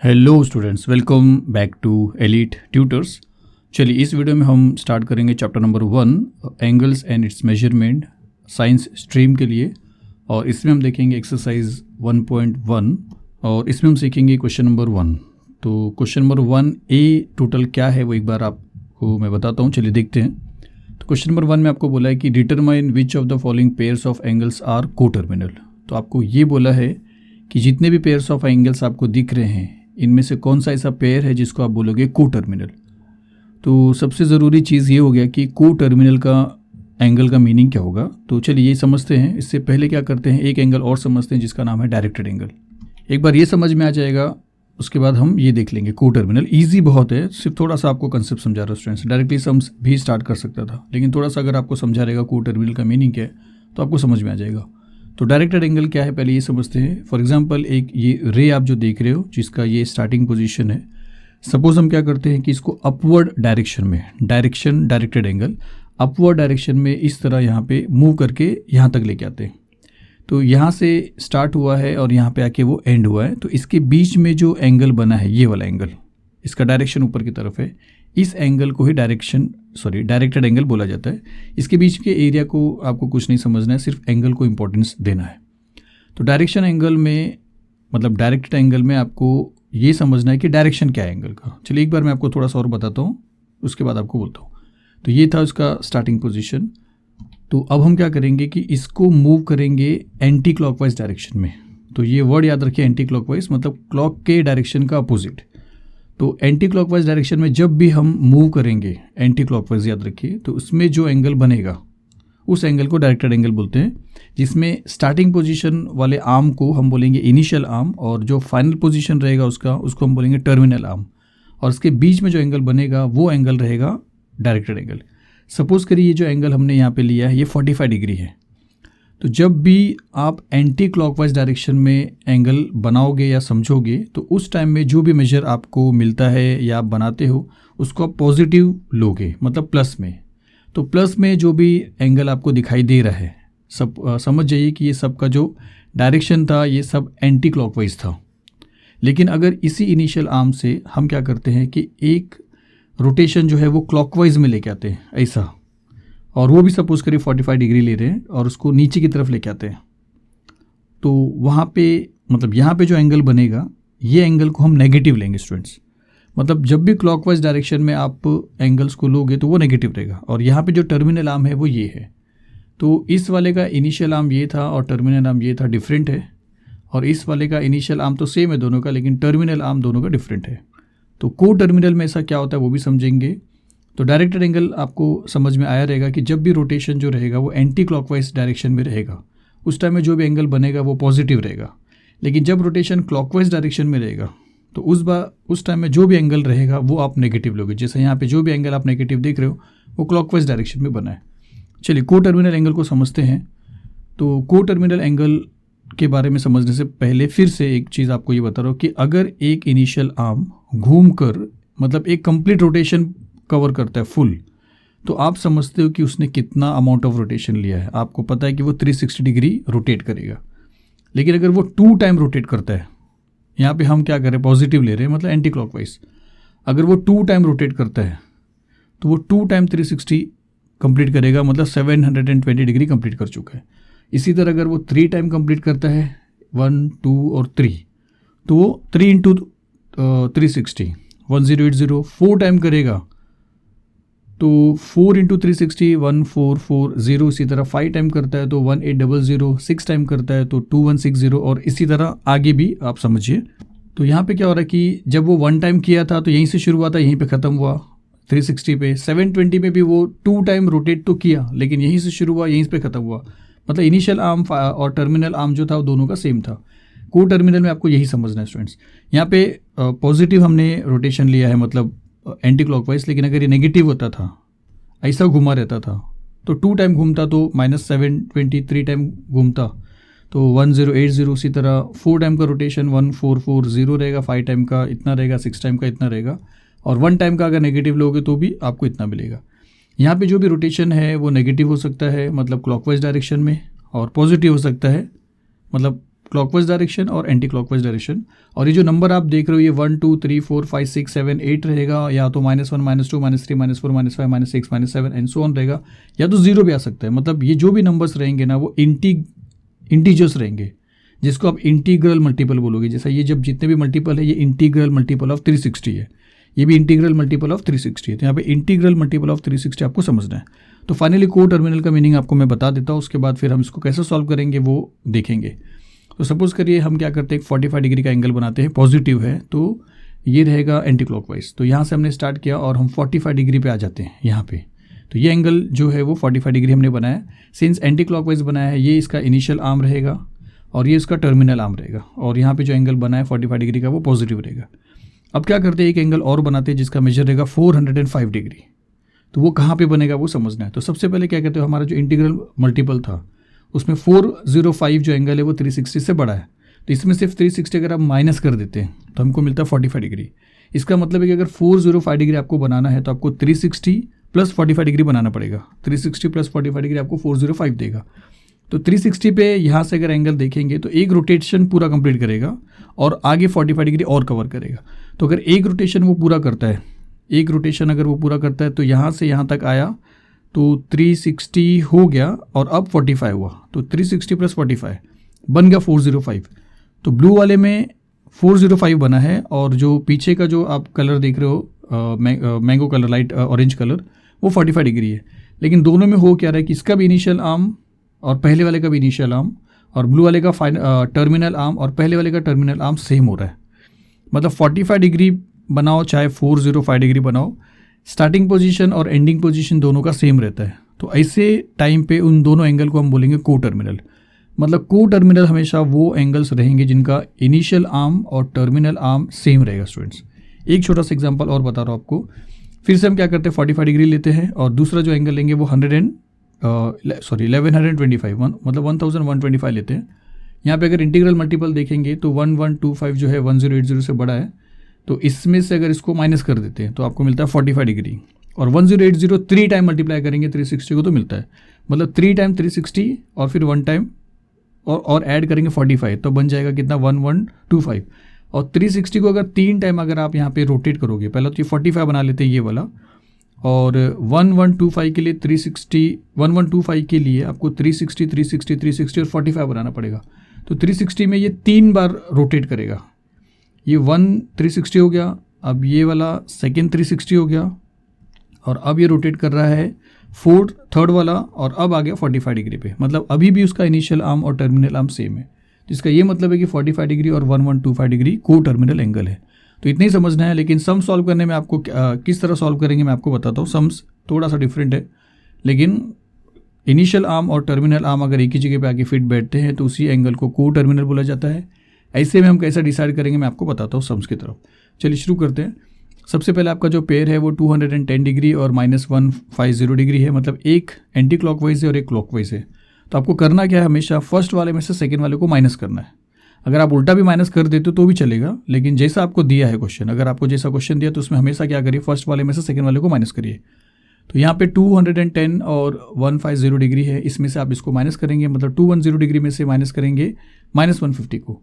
Hello students, welcome back to Elite Tutors. चलिए इस वीडियो में हम स्टार्ट करेंगे chapter number 1 angles and its measurement science stream के लिए। और इसमें हम देखेंगे एक्सरसाइज 1.1 और इसमें हम सीखेंगे क्वेश्चन नंबर 1। तो क्वेश्चन नंबर 1 ए टोटल क्या है वो एक बार आपको मैं बताता हूँ। चलिए देखते हैं। तो क्वेश्चन नंबर 1 में आपको बोला है कि determine which of the following pairs of angles are coterminal. तो आपको ये बोला है कि जितने भी पेयर्स ऑफ एंगल्स आपको दिख रहे हैं इनमें से कौन सा ऐसा पेयर है जिसको आप बोलोगे कोटर्मिनल। तो सबसे ज़रूरी चीज़ ये हो गया कि कोटर्मिनल का एंगल का मीनिंग क्या होगा। तो चलिए ये समझते हैं। इससे पहले क्या करते हैं, एक एंगल और समझते हैं जिसका नाम है डायरेक्टेड एंगल। एक बार ये समझ में आ जाएगा, उसके बाद हम ये देख लेंगे कोटर्मिनल। ईजी बहुत है, सिर्फ थोड़ा सा आपको कंसेप्ट समझा रहा हूँ स्टूडेंट्स। डायरेक्टली सम भी स्टार्ट कर सकता था, लेकिन थोड़ा सा अगर आपको समझा रहेगा कोटर्मिनल का मीनिंग क्या है तो आपको समझ में आ जाएगा। तो डायरेक्टेड एंगल क्या है पहले ये समझते हैं। फॉर एग्जांपल एक ये रे आप जो देख रहे हो जिसका ये स्टार्टिंग पोजीशन है, सपोज हम क्या करते हैं कि इसको अपवर्ड डायरेक्शन में, direction directed angle upward direction में इस तरह यहाँ पे मूव करके यहाँ तक लेके आते हैं। तो यहाँ से स्टार्ट हुआ है और यहाँ पे आके वो एंड हुआ है। तो इसके बीच में जो एंगल बना है ये वाला एंगल, इसका डायरेक्शन ऊपर की तरफ है, इस एंगल को ही डायरेक्टेड एंगल बोला जाता है। इसके बीच के एरिया को आपको कुछ नहीं समझना है, सिर्फ एंगल को इंपॉर्टेंस देना है। तो डायरेक्शन एंगल में मतलब डायरेक्टेड एंगल में आपको ये समझना है कि डायरेक्शन क्या है एंगल का। चलिए एक बार मैं आपको थोड़ा सा और बताता हूँ, उसके बाद आपको बोलता हूँ। तो ये था उसका स्टार्टिंग पोजीशन। तो अब हम क्या करेंगे कि इसको मूव करेंगे एंटी क्लॉकवाइज डायरेक्शन में। तो ये वर्ड याद रखिए, एंटी क्लॉकवाइज मतलब क्लॉक के डायरेक्शन का अपोजिट। तो एंटी क्लॉकवाइज डायरेक्शन में जब भी हम मूव करेंगे एंटी क्लॉकवाइज याद रखिए, तो उसमें जो एंगल बनेगा उस एंगल को डायरेक्टेड एंगल बोलते हैं, जिसमें स्टार्टिंग पोजीशन वाले आर्म को हम बोलेंगे इनिशियल आर्म और जो फाइनल पोजीशन रहेगा उसको हम बोलेंगे टर्मिनल आर्म। और उसके बीच में जो एंगल बनेगा वो एंगल रहेगा डायरेक्टेड एंगल। सपोज करिए ये जो एंगल हमने यहाँ पे लिया है ये 45 डिग्री है। तो जब भी आप एंटी क्लॉकवाइज डायरेक्शन में एंगल बनाओगे या समझोगे तो उस टाइम में जो भी मेजर आपको मिलता है या आप बनाते हो उसको आप पॉजिटिव लोगे, मतलब प्लस में। तो प्लस में जो भी एंगल आपको दिखाई दे रहा है सब समझ जाइए कि ये सब का जो डायरेक्शन था ये सब एंटी क्लॉकवाइज था। लेकिन अगर इसी इनिशियल आर्म से हम क्या करते हैं कि एक रोटेशन जो है वो क्लॉकवाइज में लेके आते हैं ऐसा, और वो भी सपोज करिए 45 डिग्री ले रहे हैं और उसको नीचे की तरफ लेके आते हैं। तो वहाँ पे मतलब यहाँ पे जो एंगल बनेगा ये एंगल को हम नेगेटिव लेंगे स्टूडेंट्स। मतलब जब भी क्लॉकवाइज डायरेक्शन में आप एंगल्स को लोगे तो वो नेगेटिव रहेगा। और यहाँ पे जो टर्मिनल आर्म है वो ये है। तो इस वाले का इनिशियल आर्म ये था और टर्मिनल आर्म ये था, डिफरेंट है। और इस वाले का इनिशियल आर्म तो सेम है दोनों का, लेकिन टर्मिनल आर्म दोनों का डिफरेंट है। तो को टर्मिनल में ऐसा क्या होता है वो भी समझेंगे। तो डायरेक्टेड एंगल आपको समझ में आया रहेगा कि जब भी रोटेशन जो रहेगा वो एंटी क्लॉकवाइज डायरेक्शन में रहेगा उस टाइम में जो भी एंगल बनेगा वो पॉजिटिव रहेगा। लेकिन जब रोटेशन क्लॉकवाइज डायरेक्शन में रहेगा तो उस टाइम में जो भी एंगल रहेगा वो आप नेगेटिव लोगे। जैसे यहाँ पे जो भी एंगल आप नेगेटिव देख रहे हो वो क्लॉकवाइज डायरेक्शन में बना है। चलिए को टर्मिनल एंगल को समझते हैं। तो को टर्मिनल एंगल के बारे में समझने से पहले फिर से एक चीज़ आपको ये बता रहा हूँ कि अगर एक इनिशियल आर्म घूम कर मतलब एक कंप्लीट रोटेशन कवर करता है फुल, तो आप समझते हो कि उसने कितना अमाउंट ऑफ रोटेशन लिया है। आपको पता है कि वो 360 डिग्री रोटेट करेगा। लेकिन अगर वो 2 टाइम रोटेट करता है, यहाँ पे हम क्या कर रहे हैं पॉजिटिव ले रहे हैं मतलब एंटी क्लॉकवाइज। अगर वो 2 टाइम रोटेट करता है तो वो 2 टाइम 360 कंप्लीट करेगा, मतलब 720 डिग्री कंप्लीट कर चुका है। इसी तरह अगर वो 3 टाइम कंप्लीट करता है 1, 2 और 3, तो वो 3 इंटू 360 1080 4 टाइम करेगा तो 4 इंटू 360 1440। इसी तरह 5 टाइम करता है तो 1800, 6 टाइम करता है तो 2160 और इसी तरह आगे भी आप समझिए। तो यहाँ पे क्या हो रहा है कि जब वो 1 टाइम किया था तो यहीं से शुरू हुआ था, यहीं पे ख़त्म हुआ 360 पे। 720 पे भी वो 2 टाइम रोटेट तो किया लेकिन यहीं से शुरू हुआ यहीं पे ख़त्म हुआ। मतलब इनिशियल आर्म और टर्मिनल आर्म जो था वो दोनों का सेम था। को टर्मिनल में आपको यही समझना है स्टूडेंट्स। यहाँ पे पॉजिटिव हमने रोटेशन लिया है मतलब एंटी क्लॉकवाइज, लेकिन अगर ये नेगेटिव होता था ऐसा घुमा रहता था तो 2 टाइम घूमता तो -720, 3 टाइम घूमता तो 1080। इसी तरह 4 टाइम का रोटेशन 1440 रहेगा, 5 टाइम का इतना रहेगा, 6 टाइम का इतना रहेगा और 1 टाइम का अगर नेगेटिव लोगे तो भी आपको इतना मिलेगा। यहाँ पे जो भी रोटेशन है वो नेगेटिव हो सकता है मतलब क्लॉकवाइज डायरेक्शन में, और पॉजिटिव हो सकता है मतलब क्लॉकवाइज डायरेक्शन और एंटी क्लॉकवाइज डायरेक्शन। और ये जो नंबर आप देख रहे हो ये 1 2 3 4 5 6 7 8 रहेगा, या तो -1 -2 -3 -4 -5 -6 -7 एंड सो ऑन रहेगा, या तो 0 भी आ सकता है। मतलब ये जो भी नंबर्स रहेंगे ना वो इंटीजर्स रहेंगे, जिसको आप इंटीग्रल मल्टीपल बोलोगे। जैसा ये जब जितने भी मल्टीपल है ये इंटीग्रल मल्टीपल ऑफ 360 है, ये भी इंटीग्रल मल्टीपल ऑफ 360 है। तो यहाँ पे इंटीग्रल मल्टीपल ऑफ 360 आपको समझना है। तो फाइनली को टर्मिनल का मीनिंग आपको मैं बता देता हूँ, उसके बाद फिर हम इसको कैसे सॉल्व करेंगे वो देखेंगे। तो सपोज करिए हम क्या करते हैं, 45 डिग्री का एंगल बनाते हैं, पॉजिटिव है तो ये रहेगा एंटी क्लॉकवाइज। तो यहाँ से हमने स्टार्ट किया और हम 45 डिग्री पे आ जाते हैं यहाँ पे। तो ये एंगल जो है वो 45 डिग्री हमने बनाया। सिंस एंटी क्लॉकवाइज बनाया है, ये इसका इनिशियल आर्म रहेगा और ये इसका टर्मिनल आर्म रहेगा, और यहाँ पे जो एंगल बना है 45 डिग्री का वो पॉजिटिव रहेगा। अब क्या करते हैं, एक एंगल और बनाते हैं जिसका मेजर रहेगा 405 डिग्री। तो वो कहाँ पे बनेगा वो समझना है। तो सबसे पहले क्या कहते हैं, हमारा जो इंटीग्रल मल्टीपल था उसमें 405 जो एंगल है वो 360 से बड़ा है। तो इसमें सिर्फ 360 अगर आप माइनस कर देते हैं तो हमको मिलता है 45 डिग्री। इसका मतलब है कि अगर 405 डिग्री आपको बनाना है तो आपको 360 प्लस 45 डिग्री बनाना पड़ेगा। 360 प्लस 45 डिग्री आपको 405 देगा। तो 360 पे यहाँ से अगर एंगल देखेंगे तो एक रोटेशन पूरा कंप्लीट करेगा और आगे 45 डिग्री और कवर करेगा। तो अगर एक रोटेशन वो पूरा करता है, एक रोटेशन अगर वो पूरा करता है तो यहाँ से यहाँ तक आया तो 360 हो गया और अब 45 हुआ। तो 360 प्लस 45 बन गया 405। तो ब्लू वाले में 405 बना है, और जो पीछे का जो आप कलर देख रहे हो mango colour, light orange colour, वो 45 डिग्री है। लेकिन दोनों में हो क्या रहा है कि इसका भी इनिशियल आर्म और पहले वाले का भी इनिशियल आर्म और ब्लू वाले का टर्मिनल आर्म और पहले वाले का टर्मिनल आर्म सेम हो रहा है। मतलब 45 डिग्री बनाओ चाहे 405 डिग्री बनाओ, स्टार्टिंग पोजीशन और एंडिंग पोजीशन दोनों का सेम रहता है। तो ऐसे टाइम पे उन दोनों एंगल को हम बोलेंगे को टर्मिनल। मतलब को टर्मिनल हमेशा वो एंगल्स रहेंगे जिनका इनिशियल आर्म और टर्मिनल आर्म सेम रहेगा। स्टूडेंट्स एक छोटा सा एग्जांपल और बता रहा हूँ आपको। फिर से हम क्या करते हैं, 45 डिग्री लेते हैं और दूसरा जो एंगल लेंगे वो 1125 मतलब 1125 लेते हैं। यहाँ पे अगर इंटीग्रल मल्टीपल देखेंगे तो 1125 जो है 1080 से बड़ा है। तो इसमें से अगर इसको माइनस कर देते हैं तो आपको मिलता है 45 डिग्री, और 1080 3 टाइम मल्टीप्लाई करेंगे 360 को तो मिलता है। मतलब 3 टाइम 360 और फिर 1 टाइम और ऐड करेंगे 45 तो बन जाएगा कितना 1125। और 360 को अगर 3 टाइम अगर आप यहाँ पे रोटेट करोगे, पहले तो ये 45 बना लेते हैं ये वाला, और 1125 के लिए 1125 के लिए आपको 360 360 360 और 45 बनाना पड़ेगा। तो 360 में ये 3 बार रोटेट करेगा। ये 360 हो गया, अब ये वाला सेकेंड 360 हो गया, और अब ये रोटेट कर रहा है थर्ड वाला, और अब आ गया 45 डिग्री पे। मतलब अभी भी उसका इनिशियल आर्म और टर्मिनल आर्म सेम है, जिसका ये मतलब है कि 45 डिग्री और 1125 डिग्री को टर्मिनल एंगल है। तो इतना ही समझना है। लेकिन सम सॉल्व करने में आपको किस तरह सॉल्व करेंगे मैं आपको बताता हूँ। सम्स थोड़ा सा डिफरेंट है, लेकिन इनिशियल आर्म और टर्मिनल आर्म अगर एक ही जगह पे आके फिट बैठते हैं तो उसी एंगल को को टर्मिनल बोला जाता है। ऐसे में हम कैसा डिसाइड करेंगे मैं आपको बताता हूँ सम्स की तरफ। चलिए शुरू करते हैं। सबसे पहले आपका जो पेयर है वो 210 डिग्री और -150 डिग्री है। मतलब एक एंटी क्लॉकवाइज है और एक क्लॉकवाइज है। तो आपको करना क्या है, हमेशा फर्स्ट वाले में से सेकेंड वाले को माइनस करना है। अगर आप उल्टा भी माइनस कर देते हो तो भी चलेगा, लेकिन जैसा आपको दिया है क्वेश्चन, अगर आपको जैसा क्वेश्चन दिया तो उसमें हमेशा क्या करिए, फर्स्ट वाले में से सेकेंड वाले को माइनस करिए। तो यहाँ पे 210 और 150 डिग्री है, इसमें से आप इसको माइनस करेंगे। मतलब 210 डिग्री में से माइनस करेंगे -150 को।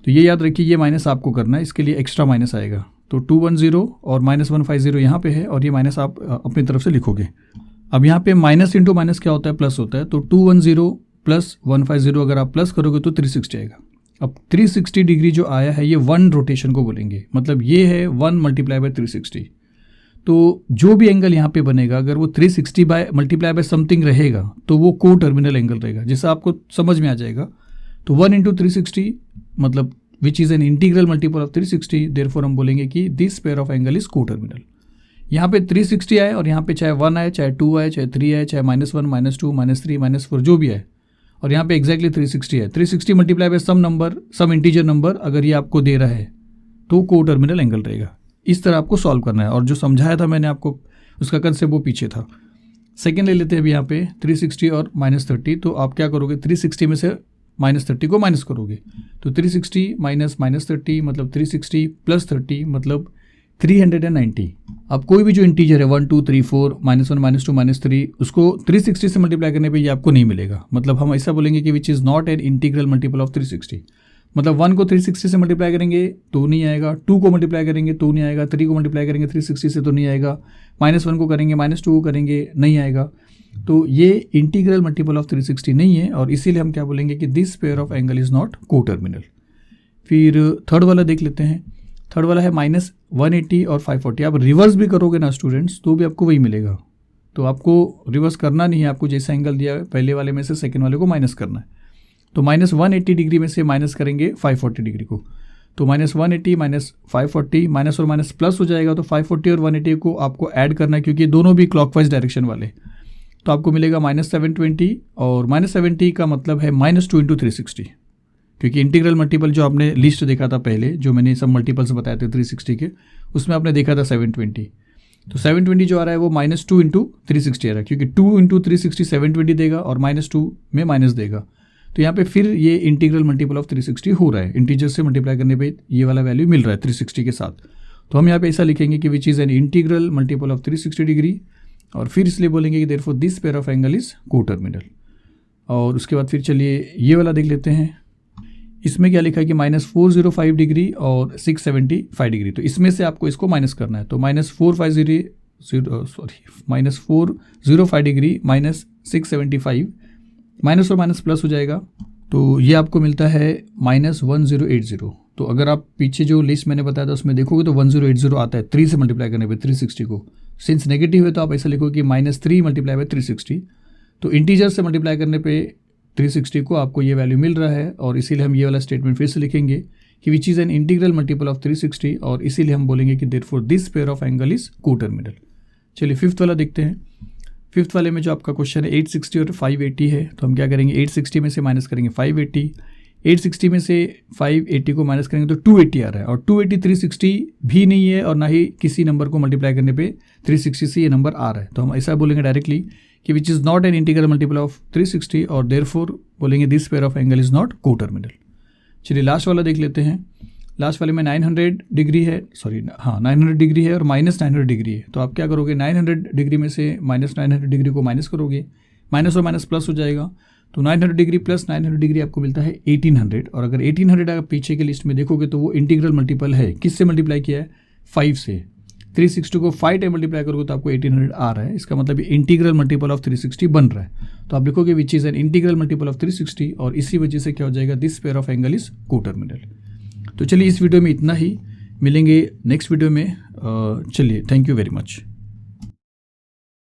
तो ये याद रखिए, ये माइनस आपको करना है, इसके लिए एक्स्ट्रा माइनस आएगा। तो 210 और -150 यहाँ पे है, और ये माइनस आप अपनी तरफ से लिखोगे। अब यहाँ पे माइनस इंटू माइनस क्या होता है, प्लस होता है। तो 210 प्लस 150 अगर आप प्लस करोगे तो 360 आएगा। अब 360 डिग्री जो आया है ये 1 रोटेशन को बोलेंगे। मतलब ये है 1 मल्टीप्लाई बाय 360। तो जो भी एंगल यहाँ पे बनेगा, अगर वो 360 मल्टीप्लाई बाय समथिंग रहेगा तो वो को टर्मिनल एंगल रहेगा, जैसा आपको समझ में आ जाएगा। तो 1 इंटू 360 मतलब which is an integral multiple of 360, therefore हम बोलेंगे कि this pair of angle is को टर्मिनल। यहाँ पे 360 आए और यहाँ पे चाहे 1 आए, चाहे 2 आए, चाहे 3 आए, चाहे -1 -2 -3 -4 जो भी आए, और यहाँ पे एक्जैक्टली 360 है। 360 multiply by some number, some integer number अगर ये आपको दे रहा है तो को टर्मिनल एंगल रहेगा। इस तरह आपको सॉल्व करना है, और जो समझाया था मैंने आपको उसका कंसेप्ट वो पीछे था। सेकेंड ले लेते हैं अभी यहाँ पे 360 और -30। तो आप क्या करोगे, 360 में से -30 को माइनस करोगे। तो 360 माइनस -30 मतलब 360 प्लस 30 मतलब 390। अब कोई भी जो इंटीजर है 1 2 3 4 -1 -2 -3 उसको 360 से मल्टीप्लाई करने पे ये आपको नहीं मिलेगा। मतलब हम ऐसा बोलेंगे कि which is not an integral multiple of 360। मतलब 1 को 360 से मल्टीप्लाई करेंगे तो नहीं आएगा, 2 को मल्टीप्लाई करेंगे तो नहीं आएगा, 3 को मल्टीप्लाई करेंगे 360 से तो नहीं आएगा, -1 को करेंगे -2 को करेंगे नहीं आएगा। तो ये इंटीग्रल मल्टीपल ऑफ 360 नहीं है और इसीलिए हम क्या बोलेंगे कि this pair of angle is not coterminal. फिर थर्ड वाला देख लेते हैं। थर्ड वाला है -180 और 540। आप रिवर्स भी करोगे ना स्टूडेंट्स तो भी आपको वही मिलेगा। तो आपको रिवर्स करना नहीं है, आपको जैसा एंगल दिया है पहले वाले में से सेकेंड वाले को माइनस करना है। तो -180 डिग्री में से माइनस करेंगे 540 डिग्री को, तो -180 -540 माइनस और माइनस प्लस हो जाएगा। तो 540 और 180 को आपको ऐड करना है क्योंकि दोनों भी क्लॉकवाइज डायरेक्शन वाले। तो आपको मिलेगा -720 और -70 का मतलब है -2 × 360, क्योंकि इंटीग्रल मल्टीपल जो आपने लिस्ट देखा था पहले, जो मैंने सब मल्टीपल्स बताए थे 360 के, उसमें आपने देखा था 720। तो 720 जो आ रहा है वो -2 × 360 आ रहा है, क्योंकि 2 × 360 720 देगा और -2 में माइनस देगा। तो यहाँ पे फिर ये इंटीग्रल मल्टीपल ऑफ 360 हो रहा है, इंटीजर से मल्टीप्लाई करने पे ये वाला वैल्यू मिल रहा है 360 के साथ। तो हम यहाँ पे ऐसा लिखेंगे कि which is an integral multiple of 360 degree, और फिर इसलिए बोलेंगे कि therefore this pair of angle is coterminal. और उसके बाद फिर चलिए ये वाला देख लेते हैं। इसमें क्या लिखा है कि -405 डिग्री और 675 डिग्री। तो इसमें से आपको इसको माइनस करना है। तो -405 डिग्री -675, माइनस और माइनस प्लस हो जाएगा। तो ये आपको मिलता है -1080। तो अगर आप पीछे जो लिस्ट मैंने बताया था उसमें देखोगे तो 1080 आता है 3 से मल्टीप्लाई करने पे 360 को। सिंस नेगेटिव है तो आप ऐसा लिखो कि -3 मल्टीप्लाई बाय 360। तो इंटीजर से मल्टीप्लाई करने पे 360 को आपको ये वैल्यू मिल रहा है, और इसीलिए हम ये वाला स्टेटमेंट फिर से लिखेंगे कि which is an integral multiple of 360, और इसीलिए हम बोलेंगे कि therefore this pair of angle is coterminal. चलिए फिफ्थ वाला देखते हैं। फिफ्थ वाले में जो आपका क्वेश्चन है 860 और 580 है। तो हम क्या करेंगे, 860 में से माइनस करेंगे 580, 860 में से 580 को माइनस करेंगे तो 280 आ रहा है, और 280 360 भी नहीं है और ना ही किसी नंबर को मल्टीप्लाई करने पे 360 से ये नंबर आ रहा है। तो हम ऐसा बोलेंगे डायरेक्टली कि which is not an integral multiple of 360, और देयरफॉर बोलेंगे this pair of angle is not coterminal. चलिए लास्ट वाला देख लेते हैं। लास्ट वाले में 900 डिग्री है, 900 डिग्री है और -900 डिग्री है। तो आप क्या करोगे, 900 डिग्री में से -900 डिग्री को माइनस करोगे, माइनस और माइनस प्लस हो जाएगा। तो 900 डिग्री प्लस 900 डिग्री आपको मिलता है 1800, और अगर 1800 आप पीछे के लिस्ट में देखोगे तो वो इंटीग्रल मल्टीपल है। किससे मल्टीप्लाई किया है, 5 से। 360 को 5 टाइम मल्टीप्लाई करोगे तो आपको 1800 आ रहा है। इसका मतलब इंटीग्रल मल्टीपल ऑफ 360 बन रहा है। तो आप लिखोगे which is an integral multiple of 360, और इसी वजह से क्या हो जाएगा, this pair of angle is coterminal. तो चलिए इस वीडियो में इतना ही, मिलेंगे नेक्स्ट वीडियो में। चलिए, थैंक यू वेरी मच।